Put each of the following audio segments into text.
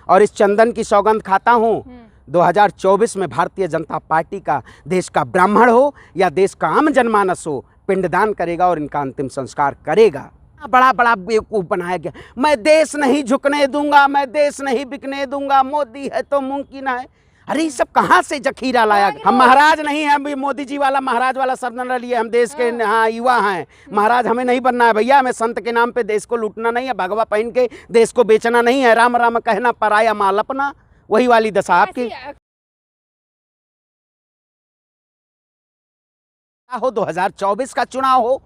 और इस चंदन की सौगंध खाता हूँ 2024 में भारतीय जनता पार्टी का देश का ब्राह्मण हो या देश का आम जनमानस हो, पिंडदान करेगा और इनका अंतिम संस्कार करेगा। बड़ा बड़ा बेवकूफ़ बनाया गया, मैं देश नहीं झुकने दूंगा, मैं देश नहीं बिकने दूंगा, मोदी है तो मुमकिन है। अरे ये सब कहाँ से जखीरा लाया गया? हम महाराज नहीं हैं, हम मोदी जी वाला महाराज वाला शब्द न लिए, हम देश के हाँ युवा हैं। महाराज हमें नहीं बनना है भैया, हमें संत के नाम पे देश को लूटना नहीं है, भगवा पहन के देश को बेचना नहीं है, राम राम कहना पराया माल अपना, वही वाली दशा आपकी हो। 2024 का चुनाव हो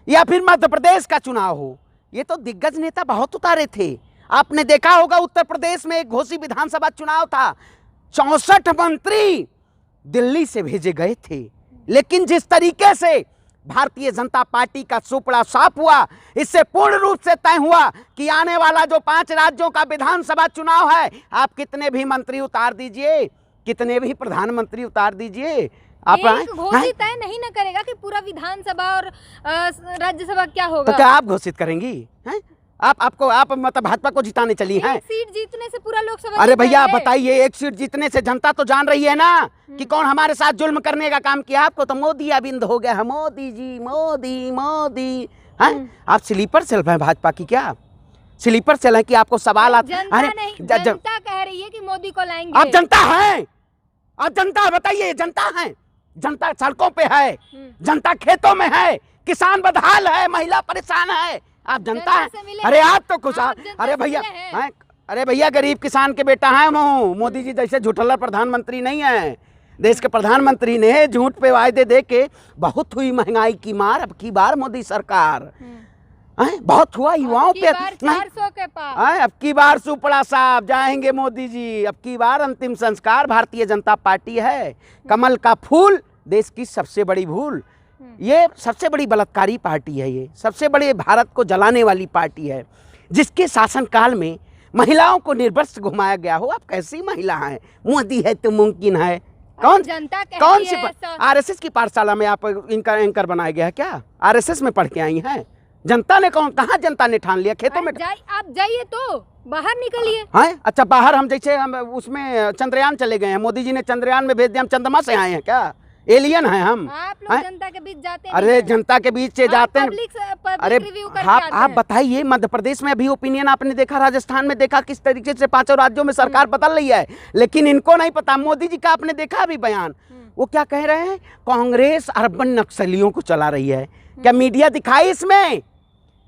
या फिर मध्य प्रदेश का चुनाव हो, ये तो दिग्गज नेता बहुत उतारे थे। आपने देखा होगा उत्तर प्रदेश में एक घोसी विधानसभा चुनाव था, 64 मंत्री दिल्ली से भेजे गए थे, लेकिन जिस तरीके से भारतीय जनता पार्टी का सुपड़ा साफ हुआ, इससे पूर्ण रूप से तय हुआ कि आने वाला जो 5 राज्यों का विधानसभा चुनाव है, आप कितने भी मंत्री उतार दीजिए, कितने भी प्रधानमंत्री उतार दीजिए, आप घोषित तय नहीं न करेगा कि पूरा विधानसभा और राज्यसभा क्या होगा। तो क्या आप घोषित करेंगी? हैं? आप मतलब भाजपा को जिताने चली हैं? सीट जीतने से पूरा लोकसभा। अरे भैया बताइए, एक सीट जीतने से जनता तो जान रही है ना कि कौन हमारे साथ जुल्म करने का काम किया। आपको तो मोदी अबिंद हो गया है, मोदी जी मोदी मोदी। हैं? आप स्लीपर सेल हैं भाजपा की, क्या स्लीपर सेल है कि आपको सवाल जनता कह रही है कि मोदी को लाएंगे। आप जनता हैं, आप जनता बताइए, जनता है, जनता सड़कों पे है, जनता खेतों में है, किसान बदहाल है, महिला परेशान है, आप जनता है। अरे आप तो कुछ अरे भैया अरे भैया गरीब किसान के बेटा है मोदी जी जैसे झूठल्ला प्रधानमंत्री नहीं है। देश के प्रधानमंत्री ने झूठ पे वायदे दे के बहुत हुई महंगाई की मार, अब की बार मोदी सरकार बहुत हुआ युवाओं पे 400 के पार। अब की बार सुपड़ा साहब जाएंगे मोदी जी, अब की बार अंतिम संस्कार भारतीय जनता पार्टी है। कमल का फूल देश की सबसे बड़ी भूल, ये सबसे बड़ी बलात्कारी पार्टी है, ये सबसे बड़ी भारत को जलाने वाली पार्टी है, जिसके शासनकाल में महिलाओं को निर्वस्त्र घुमाया गया हो। आप कैसी महिला हैं? मोदी है तो मुमकिन है। कौन सी आरएसएस की पाठशाला में आप इनका एंकर बनाया गया है क्या? आरएसएस में पढ़ के आई हैं? जनता ने कहाँ जनता ने ठान लिया? खेतों में आप जाइए तो बाहर निकलिए। हैं? अच्छा बाहर हम जैसे हम उसमें चंद्रयान चले गए हैं, मोदी जी ने चंद्रयान में भेज दिया, हम चंद्रमा से आए हैं क्या? एलियन हैं हम? आप लोग जनता के बीच जाते हैं? अरे जनता के बीच से जाते हैं। अरे आप बताइए, मध्य प्रदेश में अभी ओपिनियन आपने देखा, राजस्थान में देखा, किस तरीके से 5 राज्यों में सरकार बदल रही है, लेकिन इनको नहीं पता। मोदी जी का आपने देखा अभी बयान, वो क्या कह रहे हैं? कांग्रेस अर्बन नक्सलियों को चला रही है। क्या मीडिया दिखाई? इसमें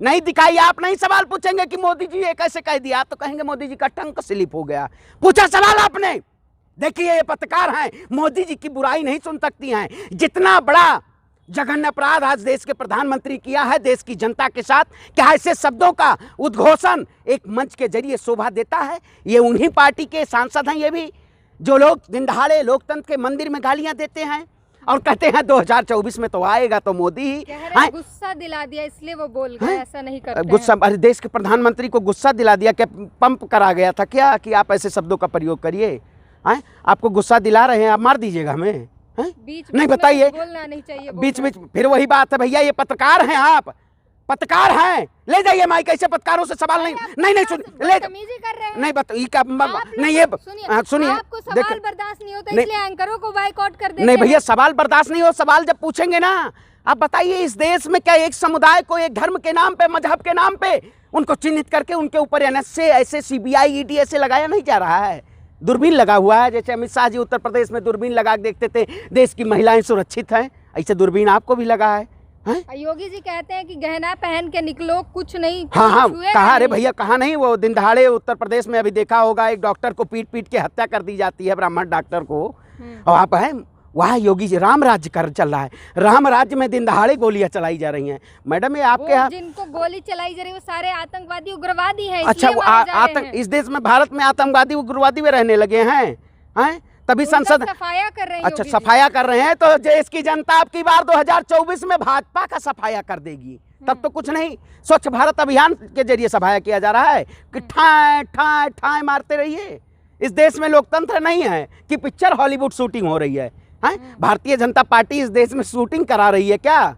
नहीं दिखाई। आप नहीं सवाल पूछेंगे कि मोदी जी ये कैसे कह दिया, आप तो कहेंगे मोदी जी का टंक स्लिप हो गया। पूछा सवाल आपने? देखिए ये पत्रकार हैं, मोदी जी की बुराई नहीं सुन सकती हैं। जितना बड़ा जघन्य अपराध आज देश के प्रधानमंत्री किया है देश की जनता के साथ, क्या ऐसे शब्दों का उद्घोषण एक मंच के जरिए शोभा देता है? ये उन्हीं पार्टी के सांसद हैं, ये भी जो लोग दिन दहाड़े लोकतंत्र के मंदिर में गालियां देते हैं और कहते हैं 2024 में तो आएगा तो मोदी ही। गुस्सा दिला दिया इसलिए वो बोल गए, ऐसा नहीं करते गुस्सा। अरे देश के प्रधानमंत्री को गुस्सा दिला दिया क्या? पंप करा गया था क्या कि आप ऐसे शब्दों का प्रयोग करिए? आपको गुस्सा दिला रहे हैं, आप मार दीजिएगा हमें? नहीं बताइए, बोलना नहीं चाहिए बीच में। फिर वही बात है भैया, ये पत्रकार हैं, आप पत्रकार हैं, ले जाइए माइक। ऐसे पत्रकारों से सवाल नहीं सुन ले नहीं नहीं ये सुनिए, आपको सवाल बर्दाश्त नहीं होता इसलिए एंकरों को बायकॉट कर देते हैं। नहीं भैया सवाल बर्दाश्त नहीं हो, सवाल जब पूछेंगे ना। आप बताइए, इस देश में क्या एक समुदाय को एक धर्म के नाम पे, मजहब के नाम पे उनको चिन्हित करके उनके ऊपर एनएसए ऐसे सीबीआई ईडी ऐसे लगाया नहीं जा रहा है? दूरबीन लगा हुआ है, जैसे अमित शाह जी उत्तर प्रदेश में दूरबीन लगा के देखते थे देश की महिलाएं सुरक्षित हैं, ऐसे दूरबीन आपको भी लगा है। योगी जी कहते हैं कि गहना पहन के निकलो, कुछ नहीं। हाँ कहा। अरे भैया कहा नहीं, वो दिन दहाड़े उत्तर प्रदेश में अभी देखा होगा, एक डॉक्टर को पीट पीट के हत्या कर दी जाती है, ब्राह्मण डॉक्टर को। और आप है वहाँ योगी जी राम राज्य कर चल रहा है, राम राज्य में दिन दहाड़े गोलियां चलाई जा रही हैं। मैडम ये आपके यहाँ जिनको गोली चलाई जा रही है वो सारे आतंकवादी उग्रवादी हैं। अच्छा वो आतंक इस देश में भारत में आतंकवादी उग्रवादी में रहने लगे हैं तभी संसद सफाया कर रहे हैं। अच्छा सफाया कर रहे हैं, तो देश की जनता आपकी बार 2024 में भाजपा का सफाया कर देगी, तब तो कुछ नहीं। स्वच्छ भारत अभियान के जरिए सफाया किया जा रहा है कि ठाए ठाए ठाए मारते रहिए। इस देश में लोकतंत्र नहीं है कि पिक्चर हॉलीवुड शूटिंग हो रही है। भारतीय जनता पार्टी इस देश में शूटिंग करा रही है क्या?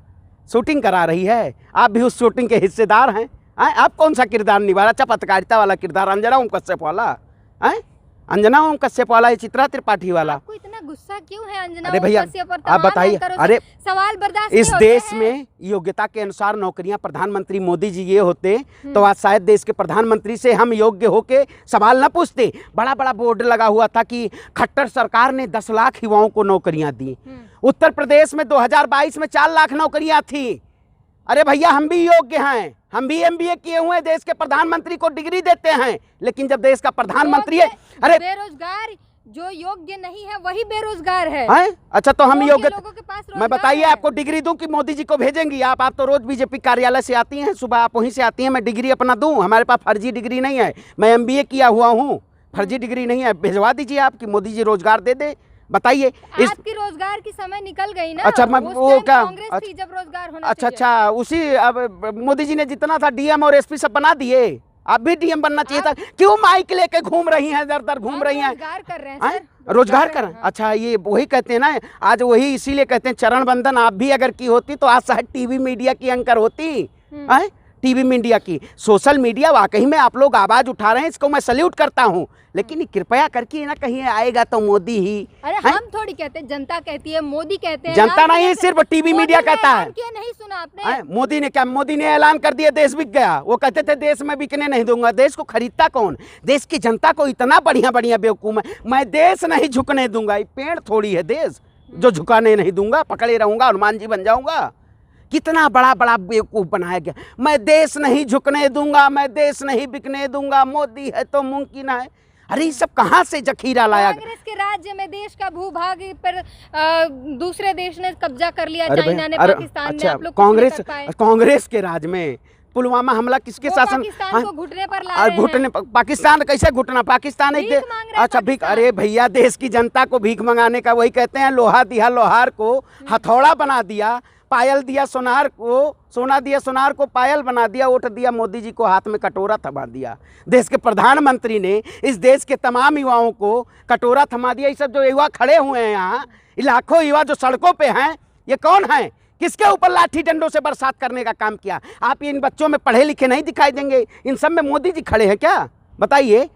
शूटिंग करा रही है, आप भी उस शूटिंग के हिस्सेदार हैं। आप कौन सा किरदार निभा रहे? अच्छा पत्रकारिता वाला किरदार, अंजना ओम कश्यप वाला हैं? अंजना ओम कश्यप वाला, ये चित्रा त्रिपाठी वाला। आपको इतना गुस्सा क्यों है अंजना अरे भैया, ओम कश्यप और आप बताइए, तमाम एंकरों से? अरे सवाल बर्दाश्त इस नहीं होते देश हैं। में योग्यता के अनुसार नौकरियां प्रधानमंत्री मोदी जी ये होते तो आज शायद देश के प्रधानमंत्री से हम योग्य होके सवाल न पूछते। बड़ा बड़ा बोर्ड लगा हुआ था कि खट्टर सरकार ने 10 लाख युवाओं को नौकरियां दी। उत्तर प्रदेश में 2022 में 4 लाख नौकरियां थी। अरे भैया, हम भी योग्य हैं, हम भी MBA किए हुए हैं, देश के प्रधानमंत्री को डिग्री देते हैं, लेकिन जब देश का प्रधानमंत्री है, अरे बेरोजगार जो योग्य नहीं है वही बेरोजगार है। अच्छा, तो हम योग्य, लोगों के पास मैं बताइए आपको डिग्री दूं कि मोदी जी को भेजेंगी? आप तो रोज बीजेपी कार्यालय से आती हैं, सुबह आप वहीं से आती हैं, मैं डिग्री अपना दूं? हमारे पास फर्जी डिग्री नहीं है, मैं MBA किया हुआ हूँ, फर्जी डिग्री नहीं है। भिजवा दीजिए आप कि मोदी जी रोजगार दे दे। बताइए, आपकी रोजगार की समय निकल गई ना। अच्छा, मैं वो क्या, कांग्रेस थी जब रोजगार होना अच्छा चाहिए। अच्छा, उसी अब मोदी जी ने जितना था DM और SP सब बना दिए, आप भी DM बनना चाहिए था। क्यों माइक लेके घूम रही हैं, दर दर घूम रही हैं? रोजगार कर रहे हैं सर, रोजगार कर रहे हैं। अच्छा, ये वही कहते हैं ना, आज वही इसीलिए कहते हैं चरण बंदन आप भी अगर की होती तो आज शायद टीवी मीडिया की एंकर होती। टीवी मीडिया की, सोशल मीडिया वाकई में आप लोग आवाज उठा रहे हैं, इसको मैं सल्यूट करता हूं, लेकिन कृपया करके ना कहीं आएगा तो मोदी ही। अरे हम थोड़ी कहते हैं, जनता कहती है, मोदी कहते हैं। जनता नहीं, सिर्फ टीवी मीडिया कहता है। नहीं सुना आपने? मोदी ने क्या, मोदी ने ऐलान कर दिया देश बिक गया। वो कहते थे देश में बिकने नहीं दूंगा। देश को खरीदता कौन? देश की जनता को इतना बढ़िया बढ़िया बेवकूफ है, मैं देश नहीं झुकने दूंगा। ये पेड़ थोड़ी है देश जो झुकाने नहीं दूंगा, पकड़े रहूंगा, हनुमान जी बन जाऊंगा। कितना बड़ा बड़ा बेवकूफ बनाया गया, मैं देश नहीं झुकने दूंगा, मैं देश नहीं बिकने दूंगा, मोदी है तो मुमकिन है। अरे ये सब कहाँ से जखीरा लाया? कांग्रेस के राज्य में देश का भूभाग पर दूसरे देश ने कब्जा कर लिया, चाइना ने, पाकिस्तान ने। आप लोग कांग्रेस के राज में पुलवामा हमला किसके शासन? पाकिस्तान को घुटने पर ला रहे हैं। घुटने, पाकिस्तान कैसे घुटना? पाकिस्तान एक, अच्छा भीख, अरे भैया देश की जनता को भीख मंगाने का वही कहते हैं, लोहा दिया लोहार को हथौड़ा बना दिया, पायल दिया सोनार को, सोना दिया सोनार को पायल बना दिया, वोट दिया मोदी जी को हाथ में कटोरा थमा दिया। देश के प्रधानमंत्री ने इस देश के तमाम युवाओं को कटोरा थमा दिया। ये सब जो युवा खड़े हुए हैं यहाँ, लाखों युवा जो सड़कों पे हैं, ये कौन है? किसके ऊपर लाठी डंडों से बरसात करने का काम किया? आप इन बच्चों में पढ़े लिखे नहीं दिखाई देंगे? इन सब में मोदी जी खड़े हैं क्या? बताइए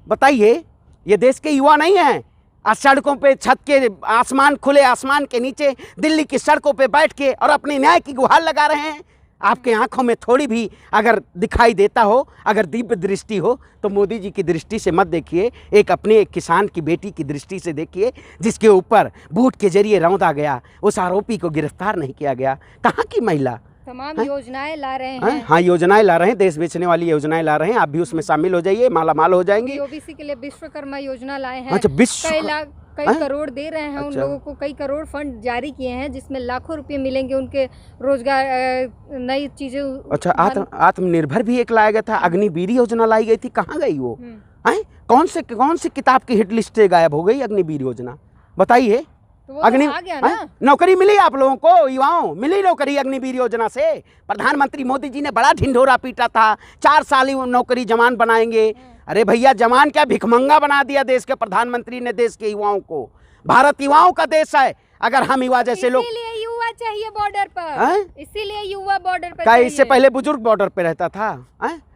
बताइए, ये देश के युवा नहीं हैं? आज सड़कों पे, छत के, आसमान, खुले आसमान के नीचे दिल्ली की सड़कों पे बैठ के और अपने न्याय की गुहार लगा रहे हैं। आपके आंखों में थोड़ी भी अगर दिखाई देता हो, अगर दिव्य दृष्टि हो, तो मोदी जी की दृष्टि से मत देखिए, एक किसान की बेटी की दृष्टि से देखिए, जिसके ऊपर बूट के जरिए रौंदा गया, उस आरोपी को गिरफ्तार नहीं किया गया। कहाँ की महिला? तमाम योजनाएं ला रहे हैं। हाँ, योजनाएं ला रहे हैं, देश बेचने वाली योजनाएं ला रहे हैं। आप भी उसमें शामिल हो जाइए, माला माल हो जाएंगे। ओबीसी के लिए विश्वकर्मा योजना लाए हैं। अच्छा, कई करोड़ दे रहे हैं। उन लोगों को कई करोड़ फंड जारी किए हैं, जिसमें लाखों रुपए मिलेंगे, उनके रोजगार, नई चीजें। अच्छा, आत्मनिर्भर भी एक लाया गया था, अग्निवीर योजना लाई गई थी, कहाँ गई वो? कौन से किताब की हिट लिस्ट से गायब हो गई अग्निवीर योजना? बताइए। तो आ गया ना? नौकरी मिली आप लोगों को, युवाओं मिली नौकरी अग्निवीर योजना से? प्रधानमंत्री मोदी जी ने बड़ा ढिंढोरा पीटा था, 4 साल ही नौकरी जवान बनाएंगे। अरे भैया, जवान क्या भिखमंगा बना दिया देश के प्रधानमंत्री ने देश के युवाओं को। भारत युवाओं का देश है। अगर हम युवा जैसे लोग, इसीलिए युवा चाहिए बॉर्डर पर, इसीलिए युवा बॉर्डर पर क्या इससे पहले बुजुर्ग बॉर्डर पे रहता था?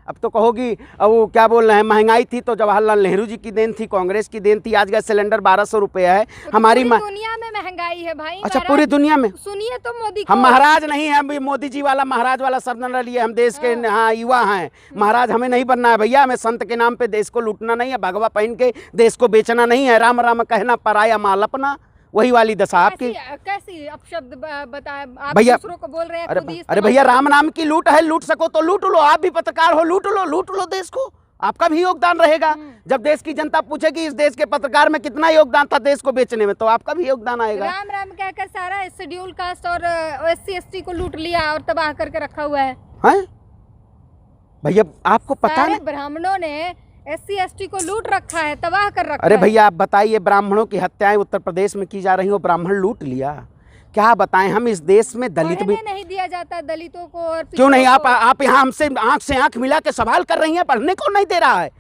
अब तो कहोगी, अब वो क्या बोल रहे हैं, महंगाई थी तो जवाहरलाल नेहरू जी की देन थी, कांग्रेस की देन थी। आज का सिलेंडर 1200 रुपये है। हमारी दुनिया में महंगाई है भाई। अच्छा, पूरी दुनिया में सुनिए तो मोदी हम महाराज नहीं है, हम मोदी जी वाला महाराज वाला शब्द न लिए। हम देश के हाँ युवा हैं, महाराज हमें नहीं बनना है भैया। हमें संत के नाम पे देश को लूटना नहीं है, भगवा पहन के देश को बेचना नहीं है, राम राम कहना, पराया माल अपना, वही वाली दशा आपकी। कैसी अपशब्द बताए आप भैया? दूसरों को बोल रहे हैं। अरे भैया, राम नाम की लूट है, लूट सको तो लूट लो। आप भी पत्रकार हो, लूट लो देश को, आपका भी योगदान रहेगा। जब देश की जनता पूछेगी इस देश के पत्रकार में कितना योगदान था देश को बेचने में, तो आपका भी योगदान आएगा। राम राम कहकर सारा शेड्यूल कास्ट और SC ST को लूट लिया और तबाह करके रखा हुआ है। भैया आपको पता नहीं, ब्राह्मणों ने SC ST को लूट रखा है, तबाह कर रखा है। अरे भैया आप बताइए, ब्राह्मणों की हत्याएं उत्तर प्रदेश में की जा रही, वो ब्राह्मण लूट लिया। क्या बताएं, हम इस देश में दलित भी नहीं दिया जाता दलितों को। और क्यों नहीं? आप यहाँ हमसे आंख से आंख मिला के सवाल कर रही हैं, पढ़ने को नहीं दे रहा है,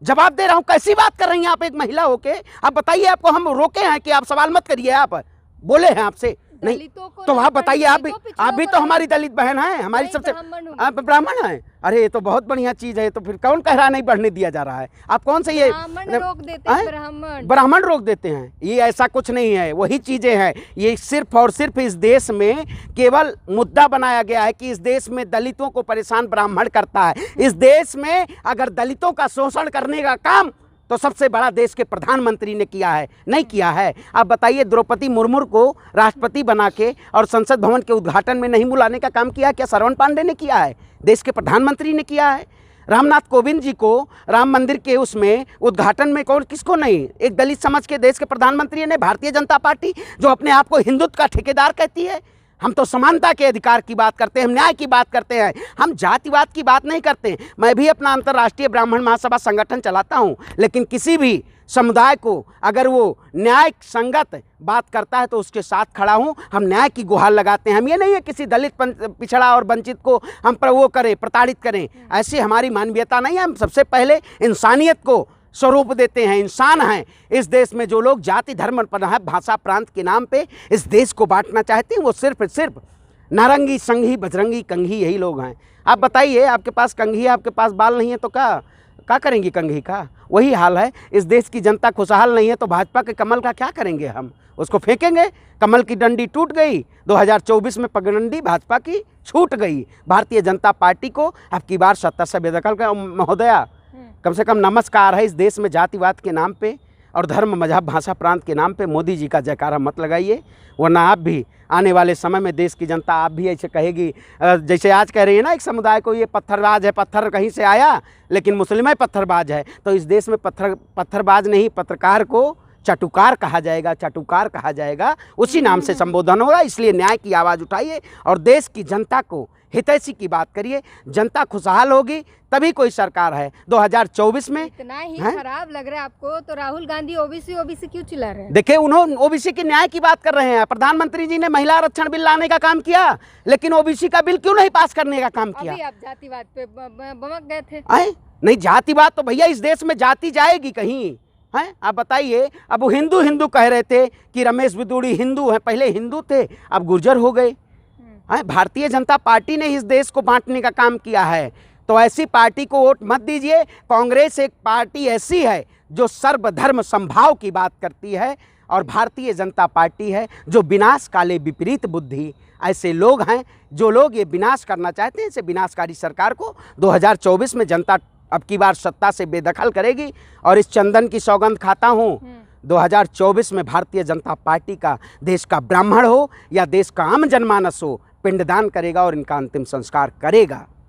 जवाब दे रहा हूँ। कैसी बात कर रही हैं आप एक महिला होके? आप बताइए, आपको हम रोके हैं कि आप सवाल मत करिए? आप बोले हैं आपसे दलितों को तो आप बताइए, आप पिछड़ों भी को तो हमारी दलित बहन है, हमारी नहीं, सबसे ब्राह्मण हूँ। आप ब्राह्मण है। अरे ये तो बहुत बढ़िया चीज है। तो फिर कौन कह रहा नहीं बढ़ने दिया जा रहा है? आप कौन से ये ब्राह्मण रोक देते हैं, ब्राह्मण रोक देते हैं? ये ऐसा कुछ नहीं है, वही चीजें हैं। ये सिर्फ और सिर्फ इस देश में केवल मुद्दा बनाया गया है कि इस देश में दलितों को परेशान ब्राह्मण करता है। इस देश में अगर दलितों का शोषण करने का काम तो सबसे बड़ा देश के प्रधानमंत्री ने किया है, नहीं किया है? आप बताइए, द्रौपदी मुर्मू को राष्ट्रपति बना के और संसद भवन के उद्घाटन में नहीं बुलाने का काम किया क्या श्रवण पांडे ने किया है? देश के प्रधानमंत्री ने किया है। रामनाथ कोविंद जी को राम मंदिर के उसमें उद्घाटन में कौन, किसको नहीं? एक दलित समाज के देश के प्रधानमंत्री ने। भारतीय जनता पार्टी जो अपने आप को हिंदुत्व का ठेकेदार कहती है। हम तो समानता के अधिकार की बात करते हैं, हम न्याय की बात करते हैं, हम जातिवाद की बात नहीं करते। मैं भी अपना अंतर्राष्ट्रीय ब्राह्मण महासभा संगठन चलाता हूं, लेकिन किसी भी समुदाय को अगर वो न्याय संगत बात करता है तो उसके साथ खड़ा हूं। हम न्याय की गुहार लगाते हैं। हम ये नहीं है किसी दलित पिछड़ा और वंचित को हम पर वो करें, प्रताड़ित करें, ऐसी हमारी मानवीयता नहीं है। हम सबसे पहले इंसानियत को स्वरूप देते हैं। इंसान हैं इस देश में। जो लोग जाति धर्म भाषा प्रांत के नाम पे इस देश को बांटना चाहते हैं वो सिर्फ नारंगी संघी बजरंगी कंघी यही लोग हैं। आप बताइए, आपके पास कंघी है, आपके पास बाल नहीं है तो क्या करेंगी कंघी का? वही हाल है। इस देश की जनता खुशहाल नहीं है तो भाजपा के कमल का क्या करेंगे? हम उसको फेंकेंगे? कमल की डंडी टूट गई। 2024 में पगडंडी भाजपा की छूट गई। भारतीय जनता पार्टी को अब की बार सत्ता से बेदखल कर। महोदया, कम से कम नमस्कार है। इस देश में जातिवाद के नाम पे और धर्म मजहब भाषा प्रांत के नाम पे मोदी जी का जयकारा मत लगाइए, वरना आप भी आने वाले समय में देश की जनता आप भी ऐसे कहेगी जैसे आज कह रही है ना एक समुदाय को, ये पत्थरबाज है, पत्थर कहीं से आया लेकिन मुस्लिम पत्थरबाज है। तो इस देश में पत्थरबाज नहीं, पत्रकार को चाटुकार कहा जाएगा, चाटुकार कहा जाएगा, उसी नाम से संबोधन होगा। इसलिए न्याय की आवाज़ उठाइए और देश की जनता को हितैषी की बात करिए। जनता खुशहाल होगी तभी कोई सरकार है। 2024 में इतना ही खराब लग रहा है आपको तो राहुल गांधी ओबीसी क्यों चिल्ला रहे हैं? देखिए, उन्होंने ओबीसी के न्याय की बात कर रहे हैं। प्रधानमंत्री जी ने महिला आरक्षण बिल लाने का काम किया, लेकिन ओबीसी का बिल क्यों नहीं पास करने का काम किया? अभी आप जातिवाद पे बमक गए थे। नहीं, जातिवाद तो भैया इस देश में जाति जाएगी कहीं? हैं, आप बताइए। अब वो हिंदू कह रहे थे कि रमेश बिदूड़ी हिंदू हैं, पहले हिंदू थे अब गुर्जर हो गए। भारतीय जनता पार्टी ने इस देश को बांटने का काम किया है, तो ऐसी पार्टी को वोट मत दीजिए। कांग्रेस एक पार्टी ऐसी है जो सर्वधर्म समभाव की बात करती है, और भारतीय जनता पार्टी है जो विनाश काले विपरीत बुद्धि। ऐसे लोग हैं जो लोग ये विनाश करना चाहते हैं। इसे विनाशकारी सरकार को 2024 में जनता अब की बार सत्ता से बेदखल करेगी। और इस चंदन की सौगंध खाता हूँ, 2024 में भारतीय जनता पार्टी का देश का ब्राह्मण हो या देश का आम जनमानस हो, पिंडदान करेगा और इनका अंतिम संस्कार करेगा।